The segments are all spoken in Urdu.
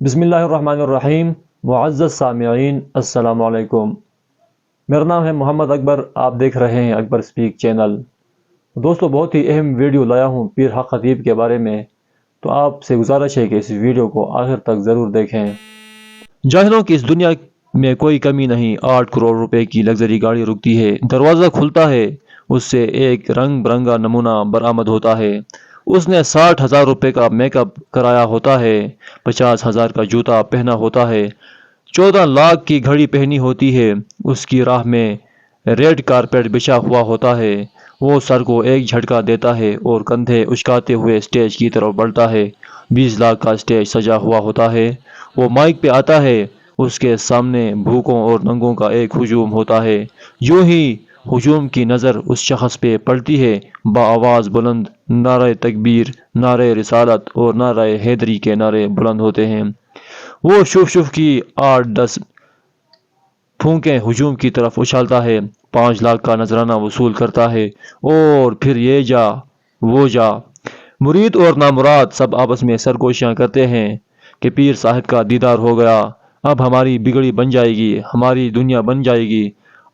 بسم اللہ الرحمن الرحیم۔ معزز سامعین السلام علیکم، میرا نام ہے محمد اکبر، آپ دیکھ رہے ہیں اکبر سپیک چینل۔ دوستو، بہت ہی اہم ویڈیو لایا ہوں پیر حق خطیب کے بارے میں، تو آپ سے گزارش ہے کہ اس ویڈیو کو آخر تک ضرور دیکھیں۔ جاہلوں کی اس دنیا میں کوئی کمی نہیں، 8 کروڑ روپے کی لگژری گاڑی رکتی ہے، دروازہ کھلتا ہے، اس سے ایک رنگ برنگا نمونہ برآمد ہوتا ہے، اس نے 60,000 روپے کا میک اپ کرایا ہوتا ہے، 50,000 کا جوتا پہنا ہوتا ہے، 14 لاکھ کی گھڑی پہنی ہوتی ہے، اس کی راہ میں ریڈ کارپیٹ بچھا ہوا ہوتا ہے، وہ سر کو ایک جھٹکا دیتا ہے اور کندھے اچکاتے ہوئے اسٹیج کی طرف بڑھتا ہے، 20 لاکھ کا اسٹیج سجا ہوا ہوتا ہے، وہ مائک پہ آتا ہے، اس کے سامنے بھوکوں اور ننگوں کا ایک ہجوم ہوتا ہے، یوں ہی ہجوم کی نظر اس شخص پہ پڑتی ہے، بآواز بلند نعرہ تکبیر، نعرہ رسالت اور نعرہ حیدری کے نعرے بلند ہوتے ہیں، وہ شف شف کی 8-10 پھونکیں ہجوم کی طرف اچھالتا ہے، 5 لاکھ کا نذرانہ وصول کرتا ہے، اور پھر یہ جا وہ جا، مرید اور نامراد سب آپس میں سرگوشیاں کرتے ہیں کہ پیر صاحب کا دیدار ہو گیا، اب ہماری بگڑی بن جائے گی، ہماری دنیا بن جائے گی،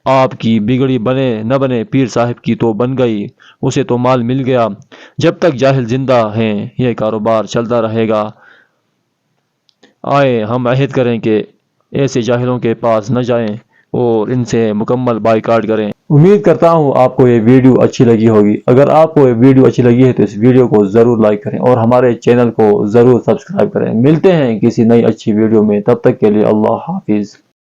آپ کی بگڑی بنے نہ بنے، پیر صاحب کی تو بن گئی، اسے تو مال مل گیا، جب تک جاہل زندہ ہیں یہ کاروبار چلتا رہے گا، آئے ہم عہد کریں کہ ایسے جاہلوں کے پاس نہ جائیں اور ان سے مکمل بائیکاٹ کریں۔ امید کرتا ہوں آپ کو یہ ویڈیو اچھی لگی ہوگی، اگر آپ کو یہ ویڈیو اچھی لگی ہے تو اس ویڈیو کو ضرور لائک کریں اور ہمارے چینل کو ضرور سبسکرائب کریں۔ ملتے ہیں کسی نئی اچھی ویڈیو میں، تب تک کے لیے اللہ حافظ۔